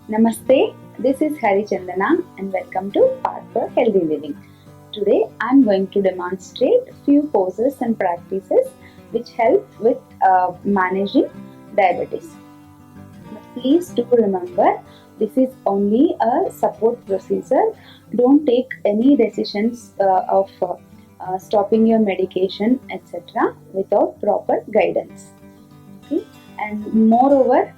Namaste, this is Hari Chandana and welcome to Path for Healthy Living. Today I am going to demonstrate few poses and practices which help with managing diabetes. But please do remember, this is only a support procedure. Don't take any decisions of stopping your medication, etc. without proper guidance. Okay? And moreover,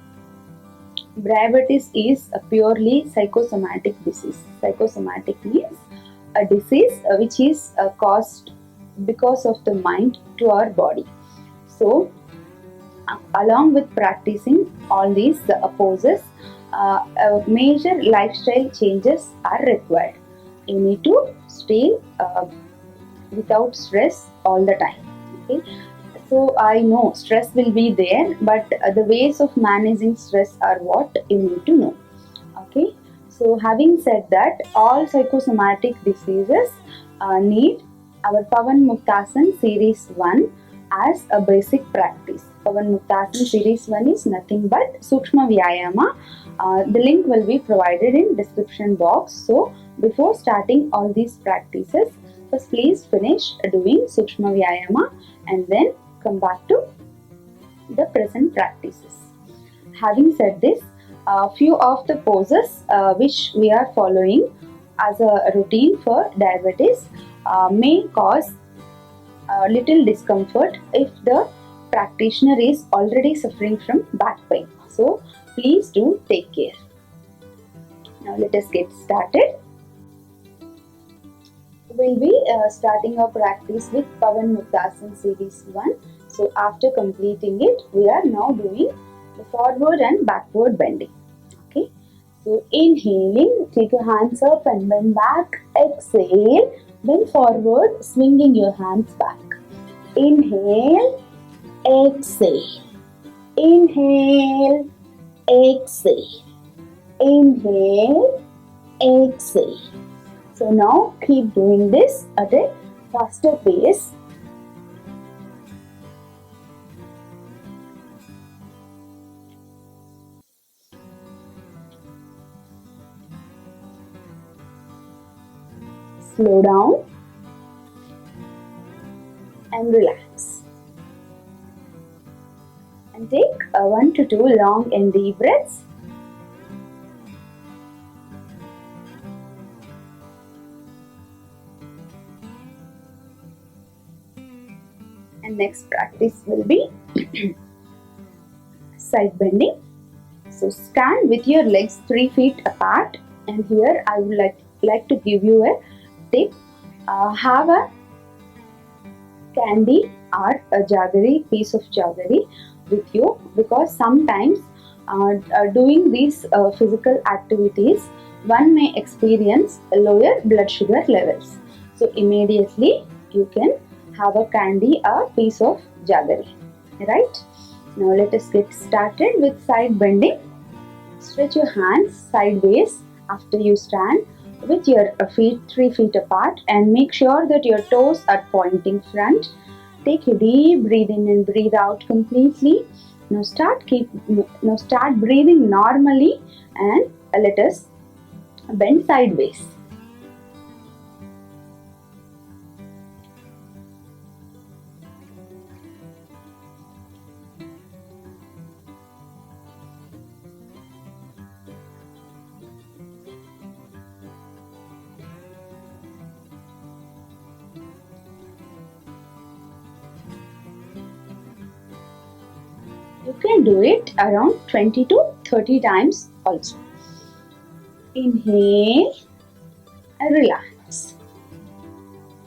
diabetes is a purely psychosomatic disease. Psychosomatic means a disease which is caused because of the mind to our body. So, along with practicing all these poses, major lifestyle changes are required. You need to stay without stress all the time. Okay? So I know stress will be there, but the ways of managing stress are what you need to know. Okay. So having said that, all psychosomatic diseases need our Paschimottanasan series 1 as a basic practice. Paschimottanasan series 1 is nothing but Sukshma Vyayama. The link will be provided in description box. So before starting all these practices, first please finish doing Sukshma Vyayama and then come back to the present practices. Having said this, a few of the poses which we are following as a routine for diabetes may cause a little discomfort if the practitioner is already suffering from back pain. So please do take care. Now let us get started. We'll be starting our practice with Paschimottanasan series 1. So after completing it, we are now doing the forward and backward bending. Okay. So inhaling, take your hands up and bend back. Exhale, bend forward, swinging your hands back. Inhale, exhale. Inhale, exhale. Inhale, exhale. So now keep doing this at a faster pace. Slow down and relax. And take 1 to 2 long and deep breaths. And next practice will be side bending. So stand with your legs 3 feet apart, and here I would like to give you a tip. Have a candy or a jaggery, piece of jaggery with you, because sometimes doing these physical activities one may experience lower blood sugar levels. So immediately you can have a candy or piece of jaggery. Right? Now let us get started with side bending. Stretch your hands sideways after you stand with your feet 3 feet apart, and make sure that your toes are pointing front. Take a deep breathe in and breathe out completely. Now start breathing normally, and let us bend sideways. You can do it around 20 to 30 times also. Inhale and relax.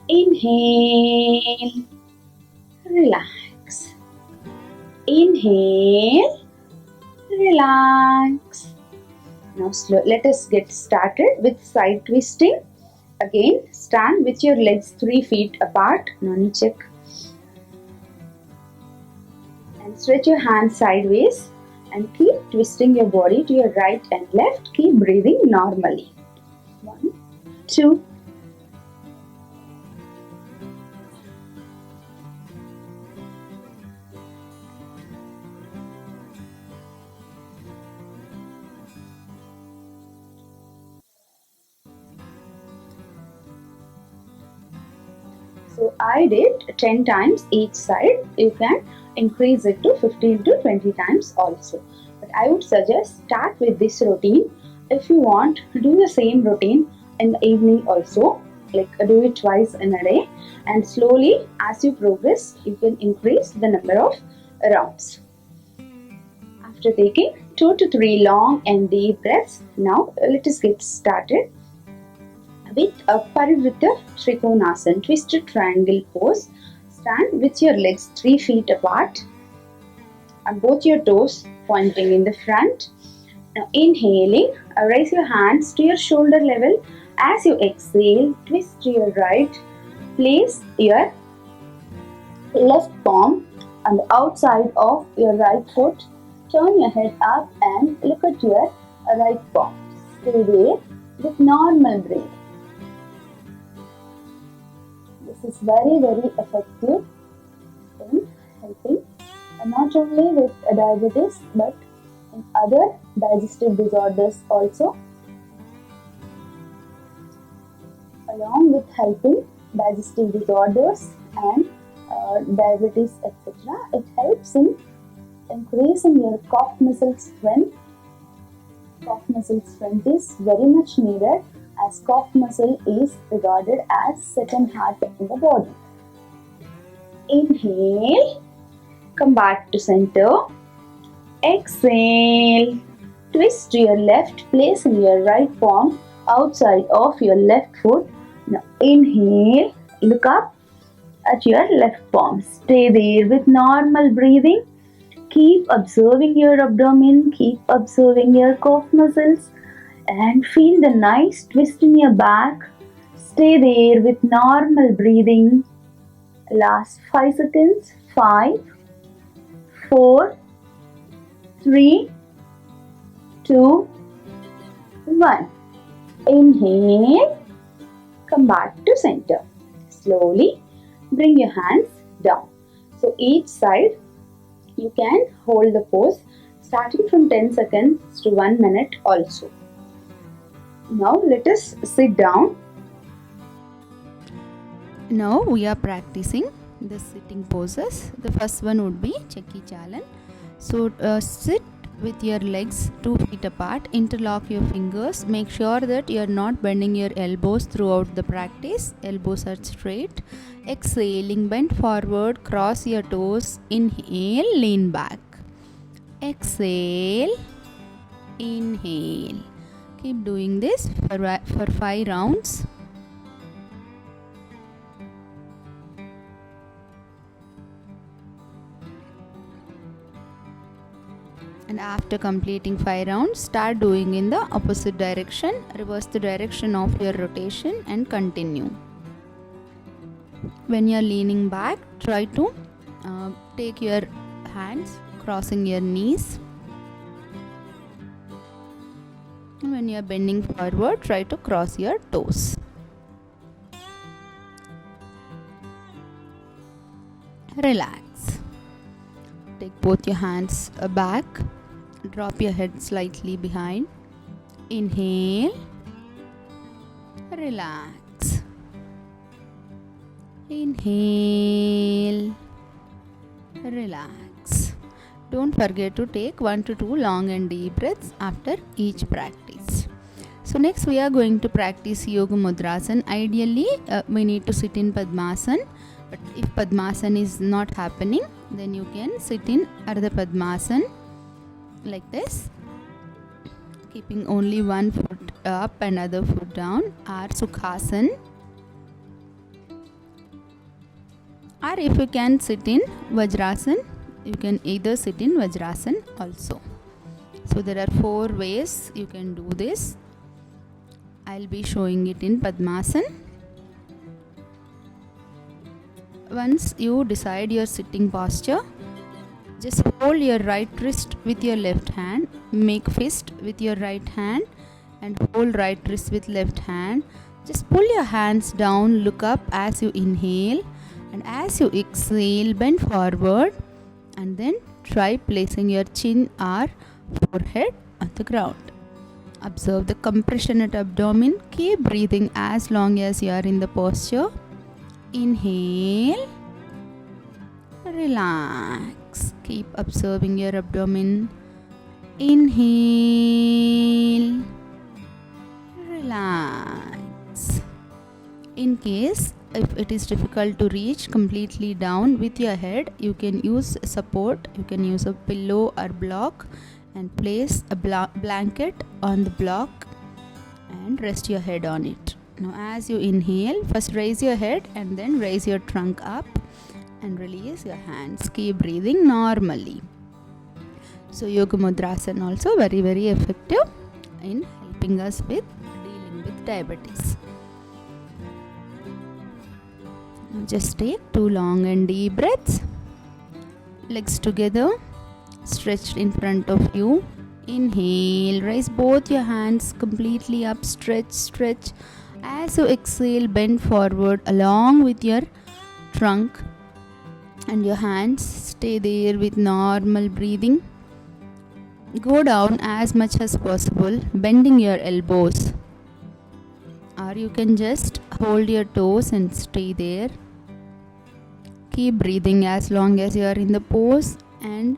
Inhale, relax. Inhale, relax. Now let us get started with side twisting. Again, stand with your legs 3 feet apart. Nani check. And stretch your hands sideways and keep twisting your body to your right and left. Keep breathing normally. 1, 2, 3, So I did 10 times each side. You can increase it to 15 to 20 times also. But I would suggest start with this routine. If you want, do the same routine in the evening also. Like do it twice in a day, and slowly as you progress, you can increase the number of rounds. After taking 2 to 3 long and deep breaths, now let us get started with a Parivritta Trikonasan, twisted triangle pose. Stand with your legs 3 feet apart and both your toes pointing in the front. Now inhaling, raise your hands to your shoulder level. As you exhale, twist to your right. Place your left palm on the outside of your right foot. Turn your head up and look at your right palm. Stay there with normal breathing. This is very effective in helping not only with diabetes but in other digestive disorders also. Along with helping digestive disorders and diabetes, etc., it helps in increasing your cough muscle strength. Cough muscle strength is very much needed, as cough muscle is regarded as second heart in the body. Inhale, come back to center. Exhale, twist to your left, placing your right palm outside of your left foot. Now inhale, look up at your left palm. Stay there with normal breathing. Keep observing your abdomen, keep observing your cough muscles, and feel the nice twist in your back. Stay there with normal breathing. Last 5 seconds. 5, 4, 3, 2, 1. Inhale. Come back to center. Slowly bring your hands down. So each side you can hold the pose starting from 10 seconds to 1 minute also. Now let us sit down. Now we are practicing the sitting poses. The first one would be Chakki Chalan. So sit with your legs 2 feet apart, interlock your fingers, make sure that you are not bending your elbows throughout the practice. Elbows are straight. Exhaling, bend forward, cross your toes. Inhale, lean back. Exhale, inhale. Keep doing this for 5 rounds. And after completing 5 rounds, start doing in the opposite direction. Reverse the direction of your rotation and continue. When you are leaning back, try to take your hands crossing your knees. And when you are bending forward, try to cross your toes. Relax. Take both your hands back. Drop your head slightly behind. Inhale. Relax. Inhale. Relax. Don't forget to take 1 to 2 long and deep breaths after each practice. So next we are going to practice Yoga Mudrasan. Ideally we need to sit in Padmasan. But if Padmasan is not happening, then you can sit in Ardha Padmasan like this, keeping only one foot up and other foot down, or Sukhasan. Or if you can sit in Vajrasan, you can either sit in Vajrasan also. So there are 4 ways you can do this. I'll be showing it in Padmasan. Once you decide your sitting posture, just hold your right wrist with your left hand, make fist with your right hand and hold right wrist with left hand. Just pull your hands down, look up as you inhale, and as you exhale, bend forward and then try placing your chin or forehead on the ground. Observe the compression at abdomen. Keep breathing as long as you are in the posture. Inhale, relax. Keep observing your abdomen. Inhale, relax. In case if it is difficult to reach completely down with your head, you can use support. You can use a pillow or block and place a blanket on the block and rest your head on it. Now as you inhale, first raise your head and then raise your trunk up and release your hands. Keep breathing normally. So Yoga Mudrasan also very effective in helping us with dealing with diabetes. Now just take 2 long and deep breaths. Legs together, stretched in front of you. Inhale, raise both your hands completely up, stretch. As you exhale, bend forward along with your trunk and your hands. Stay there with normal breathing. Go down as much as possible, bending your elbows. Or you can just hold your toes and stay there. Keep breathing as long as you are in the pose, and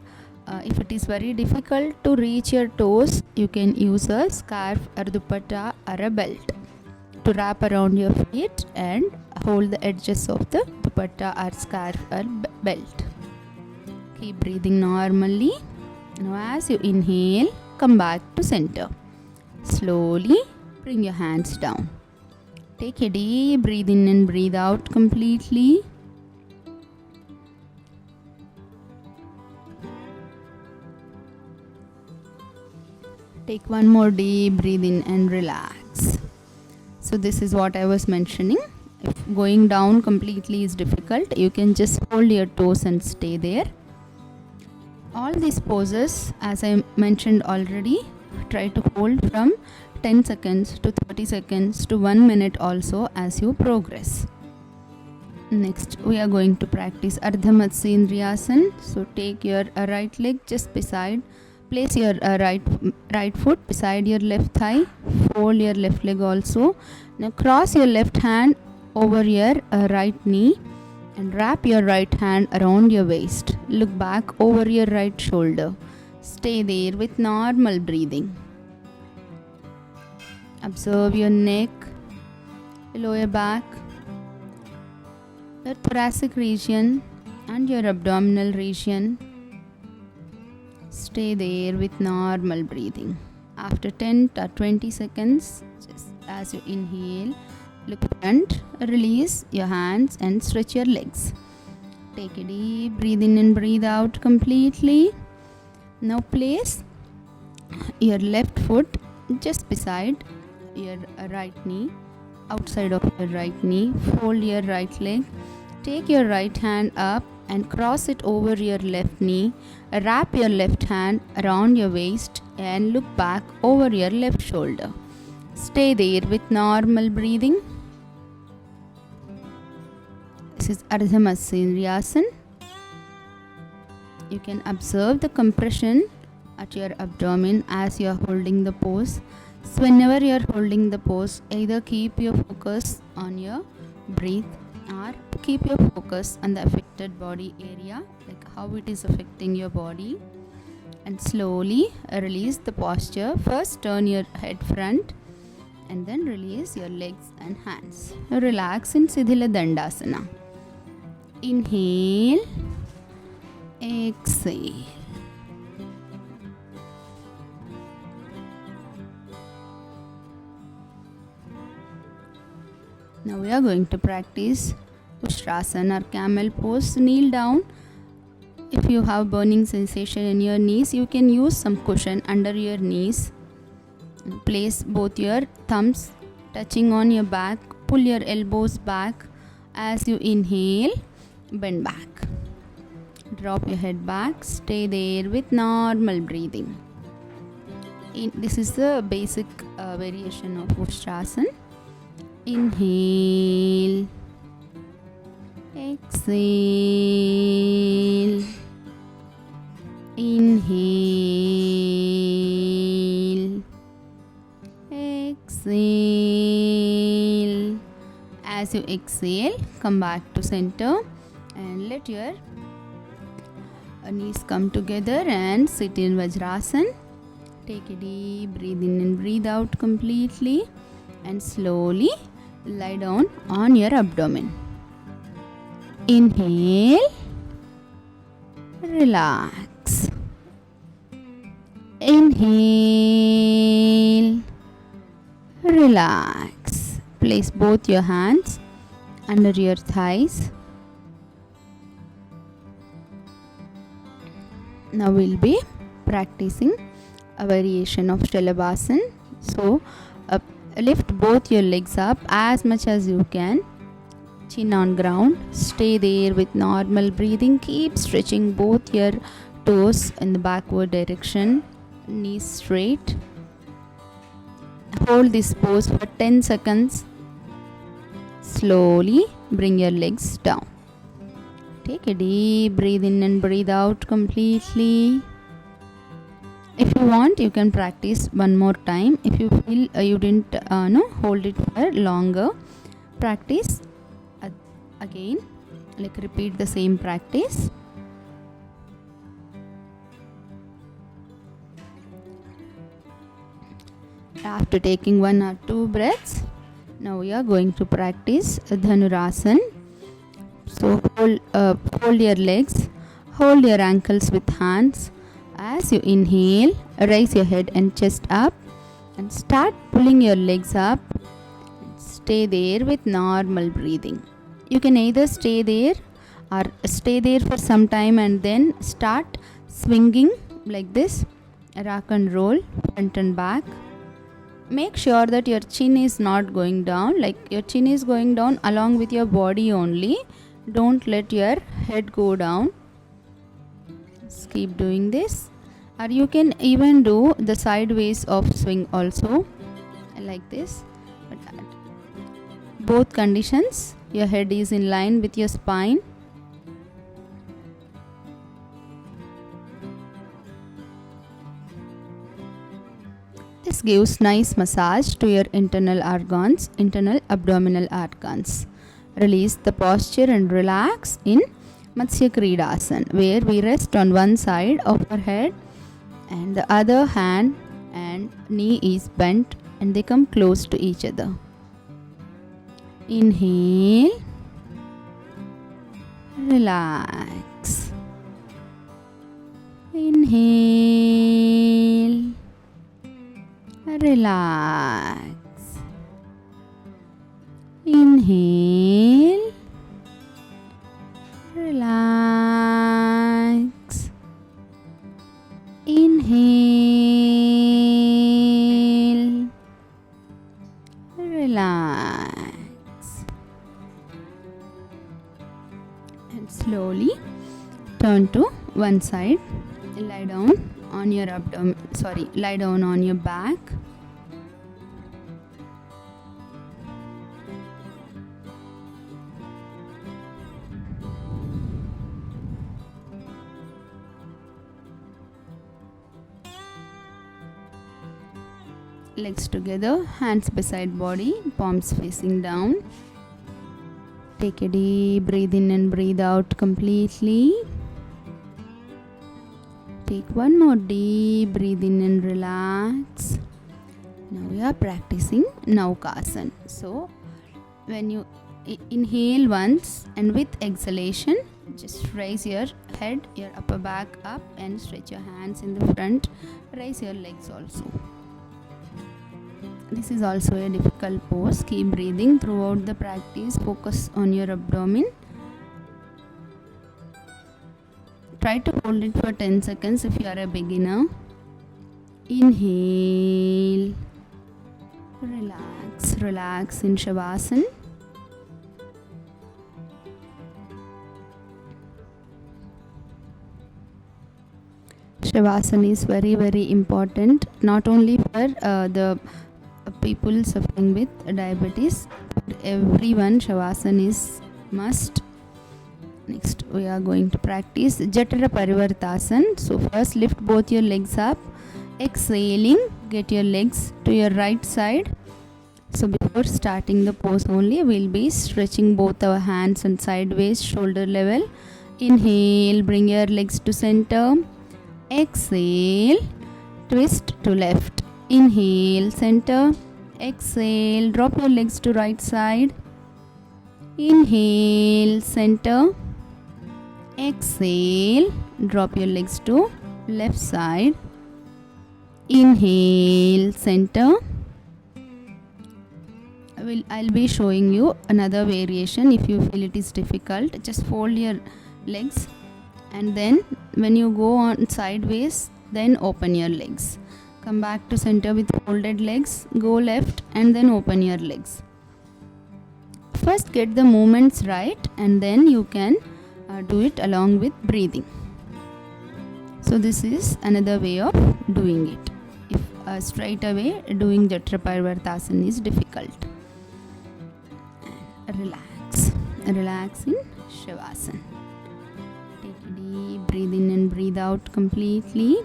if it is very difficult to reach your toes, you can use a scarf or dupatta or a belt to wrap around your feet and hold the edges of the dupatta or scarf or belt. Keep breathing normally. Now as you inhale, come back to center. Slowly bring your hands down. Take a deep breath in and breathe out completely. Take one more deep breath in and relax. So this is what I was mentioning. If going down completely is difficult, you can just hold your toes and stay there. All these poses, as I mentioned already, try to hold from 10 seconds to 30 seconds to 1 minute also as you progress. Next, we are going to practice Ardhamatsindriyasan. So take your right leg just beside. Place your right foot beside your left thigh. Fold your left leg also. Now cross your left hand over your right knee and wrap your right hand around your waist. Look back over your right shoulder. Stay there with normal breathing. Observe your neck, lower back, your thoracic region and your abdominal region. Stay there with normal breathing. After 10 to 20 seconds, just as you inhale, look front, release your hands and stretch your legs. Take a deep breath in and breathe out completely. Now place your left foot just beside your right knee, outside of your right knee. Fold your right leg. Take your right hand up and cross it over your left knee. Wrap your left hand around your waist and look back over your left shoulder. Stay there with normal breathing. This is Ardhamatsindriyasan. You can observe the compression at your abdomen as you are holding the pose. So whenever you are holding the pose, either keep your focus on your breath or keep your focus on the affected body area, like how it is affecting your body, and slowly release the posture. First turn your head front and then release your legs and hands. Relax in Sidhila Dandasana. Inhale, exhale. Now we are going to practice Ushtrasan or camel pose. Kneel down. If you have burning sensation in your knees, you can use some cushion under your knees. Place both your thumbs touching on your back. Pull your elbows back. As you inhale, bend back. Drop your head back. Stay there with normal breathing. This is the basic variation of Ushtrasan. Inhale, exhale, inhale, exhale. As you exhale, come back to center and let your knees come together and sit in Vajrasan. Take a deep breathe in and breathe out completely, and slowly lie down on your abdomen. Inhale, relax. Inhale, relax. Place both your hands under your thighs. Now we'll be practicing a variation of Salabhasan. So lift both your legs up as much as you can. Chin on ground. Stay there with normal breathing. Keep stretching both your toes in the backward direction. Knees straight. Hold this pose for 10 seconds. Slowly bring your legs down. Take a deep breathe in and breathe out completely. If you want, you can practice one more time. If you feel you didn't hold it for longer, practice again, like repeat the same practice. After taking 1 or 2 breaths, now we are going to practice Dhanurasan. So fold your legs, hold your ankles with hands. As you inhale, raise your head and chest up and start pulling your legs up. Stay there with normal breathing. You can either stay there or stay there for some time and then start swinging like this, rock and roll, front and back. Make sure that your chin is not going down, like your chin is going down along with your body only. Don't let your head go down. Just keep doing this. Or you can even do the sideways of swing also, like this. But at both conditions, your head is in line with your spine. This gives nice massage to your internal organs, internal abdominal organs. Release the posture and relax in Matsya Kridasan, where we rest on one side of our head and the other hand and knee is bent and they come close to each other. Inhale, relax. Inhale, relax. Inhale, relax. Inhale, relax. And slowly turn to one side. Lie down on your abdomen, lie down on your back. Legs together, hands beside body, palms facing down. Take a deep breathe in and breathe out completely. Take one more deep breathe in and relax. Now we are practicing Naukasan. So when you inhale once and with exhalation, just raise your head, your upper back up and stretch your hands in the front. Raise your legs also. This is also a difficult pose. Keep breathing throughout the practice. Focus on your abdomen. Try to hold it for 10 seconds if you are a beginner. Inhale. Relax. Relax in Shavasana. Shavasana is very, very important, not only for the people suffering with diabetes. For everyone, Shavasana is must. Next, we are going to practice Jatara Parivartasan. So first, lift both your legs up. Exhaling, get your legs to your right side. So before starting the pose only, we'll be stretching both our hands and sideways, shoulder level. Inhale, bring your legs to center. Exhale, twist to left. Inhale, center. Exhale, drop your legs to right side. Inhale, center. Exhale, drop your legs to left side. Inhale, center. I'll be showing you another variation. If you feel it is difficult, just fold your legs, and then when you go on sideways, then open your legs. Come back to center with folded legs, go left, and then open your legs. First get the movements right, and then you can do it along with breathing. So this is another way of doing it. If straight away doing Jatara Parivartasan is difficult. Relax in Shavasana. Take a deep breathe in and breathe out completely.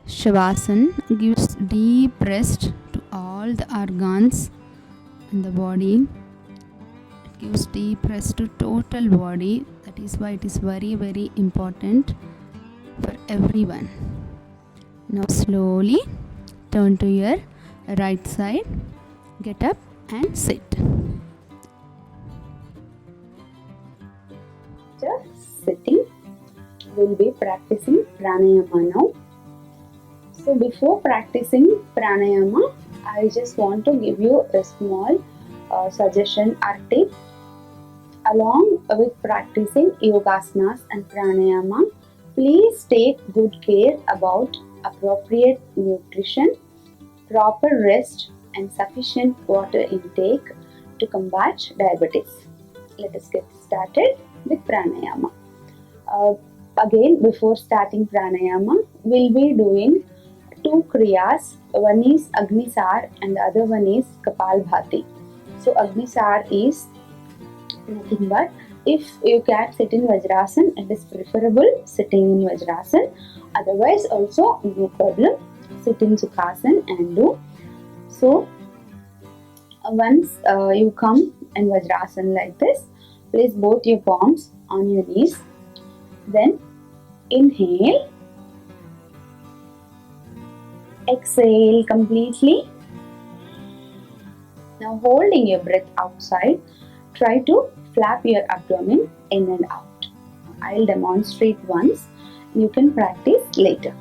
Shavasana gives deep rest to all the organs in the body. It gives deep rest to total body. That is why it is very, very important for everyone. Now slowly turn to your right side. Get up and sit. Just sitting, we'll be practicing pranayama now. So before practicing pranayama, I just want to give you a small suggestion or tip. Along with practicing yogasanas and pranayama, please take good care about appropriate nutrition, proper rest, and sufficient water intake to combat diabetes. Let us get started with pranayama. Again, before starting pranayama, we'll be doing two kriyas. One is AgniSaar and the other one is Kapalbhati. So AgniSaar is nothing but, if you can sit in Vajrasan, it is preferable sitting in Vajrasan. Otherwise also no problem, sit in Sukhasan and do. So once you come in Vajrasan like this, place both your palms on your knees. Then inhale, exhale completely. Now holding your breath outside, try to flap your abdomen in and out. I'll demonstrate once. You can practice later.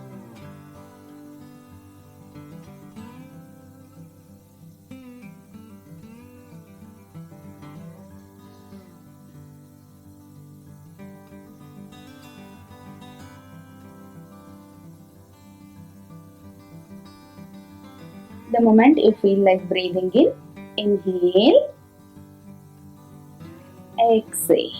The moment you feel like breathing in, inhale, exhale.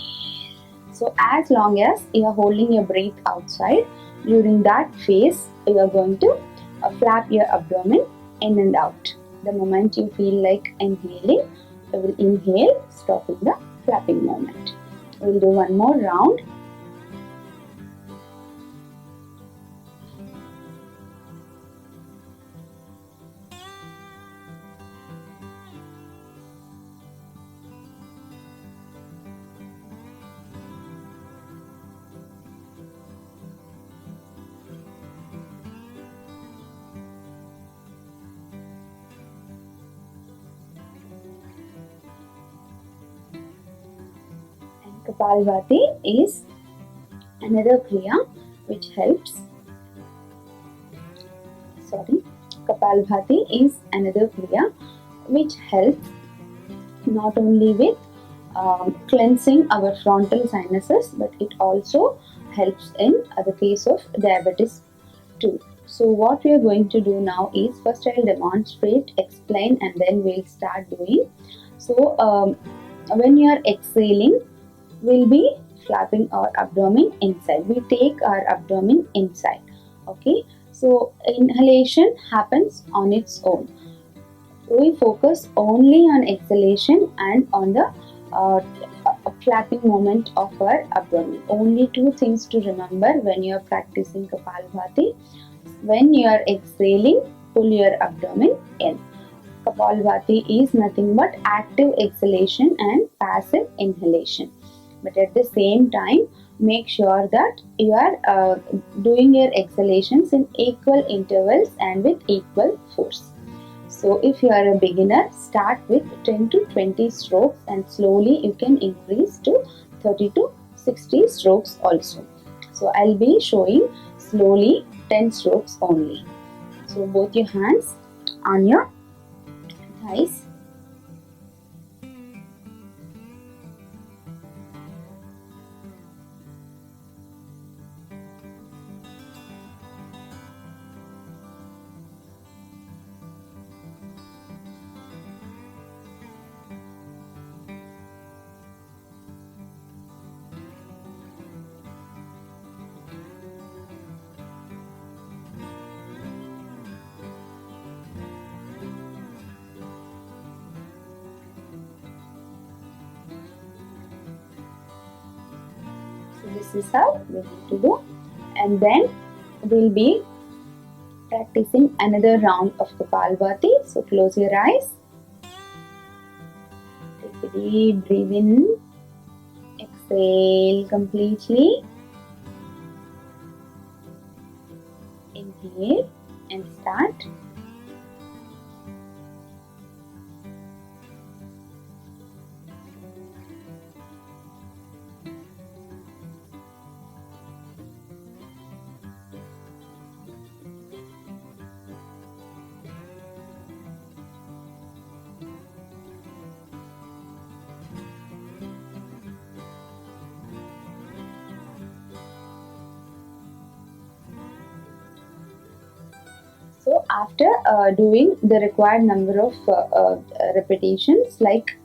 So as long as you are holding your breath outside, during that phase you are going to flap your abdomen in and out. The moment you feel like inhaling, you will inhale, stopping the flapping movement. We will do one more round. Kapalbhati is another kriya which helps. Kapalbhati is another kriya which helps not only with cleansing our frontal sinuses, but it also helps in the case of diabetes too. So what we are going to do now is, first I will demonstrate, explain, and then we'll start doing. So when you are exhaling, we'll be flapping our abdomen inside. We take our abdomen inside. Okay. So inhalation happens on its own. We focus only on exhalation and on the flapping movement of our abdomen. Only two things to remember when you are practicing Kapalbhati. When you are exhaling, pull your abdomen in. Kapalbhati is nothing but active exhalation and passive inhalation. But at the same time, make sure that you are doing your exhalations in equal intervals and with equal force. So if you are a beginner, start with 10 to 20 strokes and slowly you can increase to 30 to 60 strokes also. So I'll be showing slowly 10 strokes only. So both your hands on your thighs. So this is how we need to do, and then we'll be practicing another round of Kapalbhati. So close your eyes. Take a deep breathe in. Exhale completely. Inhale and start. So after doing the required number of repetitions like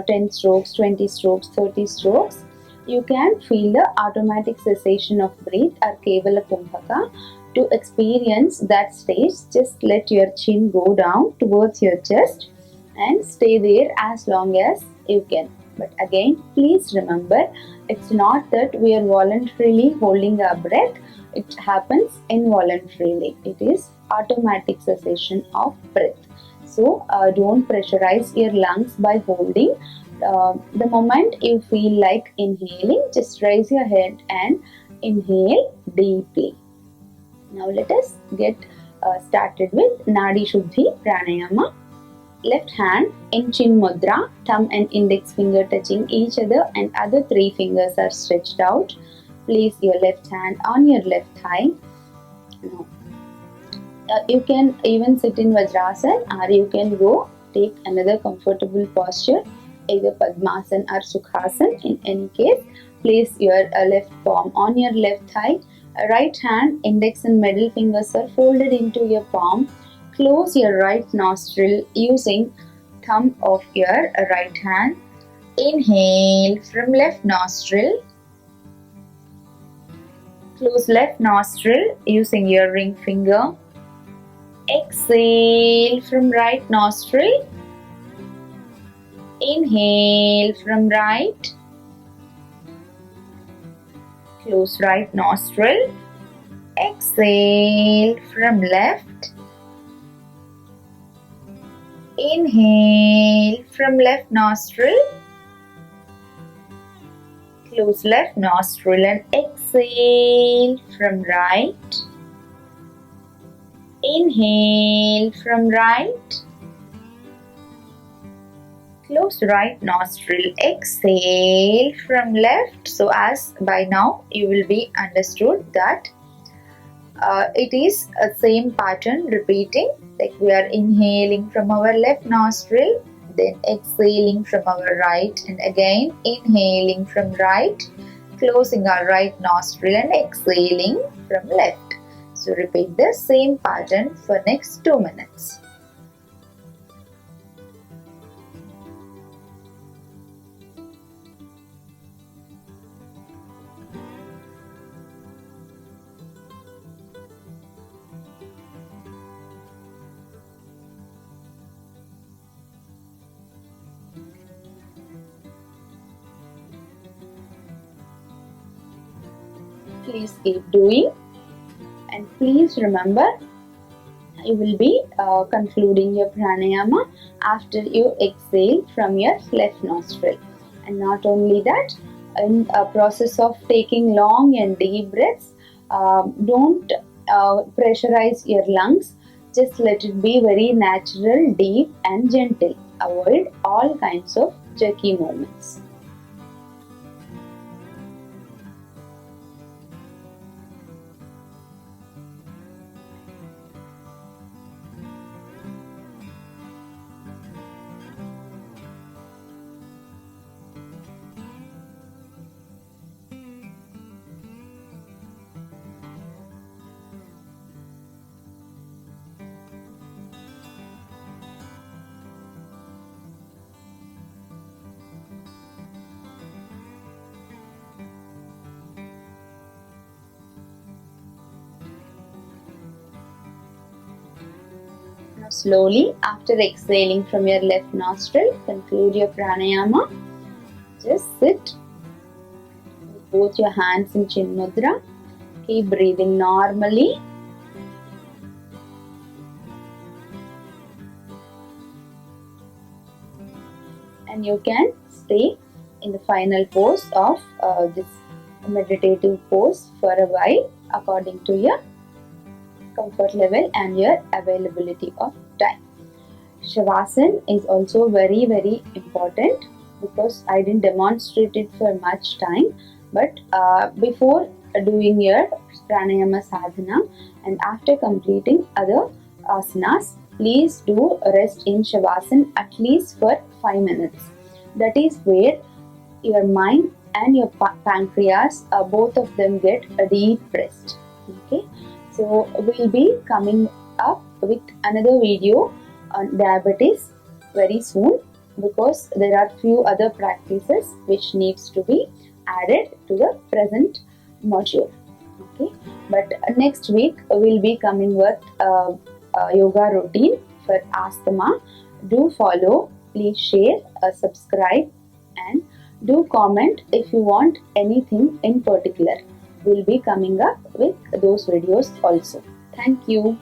10 strokes, 20 strokes, 30 strokes, you can feel the automatic cessation of breath or Kevala Kumbhaka. To experience that stage, just let your chin go down towards your chest and stay there as long as you can. But again, please remember, it's not that we are voluntarily holding our breath. It happens involuntarily. It is automatic cessation of breath. So don't pressurize your lungs by holding. The moment you feel like inhaling, just raise your head and inhale deeply. Now let us get started with Nadi Shudhi Pranayama. Left hand in Chin Mudra, thumb and index finger touching each other and other three fingers are stretched out. Place your left hand on your left thigh. Now, you can even sit in Vajrasan or you can go take another comfortable posture, either Padmasan or Sukhasan. In any case, place your left palm on your left thigh. Right hand, index and middle fingers are folded into your palm. Close your right nostril using thumb of your right hand. Inhale from left nostril. Close left nostril using your ring finger. Exhale from right nostril. Inhale from right. Close right nostril. Exhale from left. Inhale from left nostril. Close left nostril and exhale from right. Inhale from right. Close right nostril. Exhale from left. So as by now you will be understood that it is a same pattern repeating, like we are inhaling from our left nostril, then exhaling from our right, and again inhaling from right, closing our right nostril and exhaling from left. So repeat the same pattern for next 2 minutes. Please keep doing, and please remember, you will be concluding your pranayama after you exhale from your left nostril. And not only that, in a process of taking long and deep breaths, don't pressurize your lungs. Just let it be very natural, deep and gentle. Avoid all kinds of jerky movements. Now slowly, after exhaling from your left nostril, conclude your pranayama. Just sit with both your hands in Chin Mudra. Keep breathing normally. And you can stay in the final pose of this meditative pose for a while according to your comfort level and your availability of time. Shavasana is also very important because I didn't demonstrate it for much time, but before doing your pranayama sadhana and after completing other asanas, please do rest in Shavasana at least for 5 minutes. That is where your mind and your pancreas, both of them get a deep rest. Okay, so we'll be coming up with another video on diabetes very soon, because there are few other practices which needs to be added to the present module. Okay, but next week we'll be coming with a yoga routine for asthma. Do follow, please share, subscribe, and do comment if you want anything in particular. We'll be coming up with those videos also. Thank you.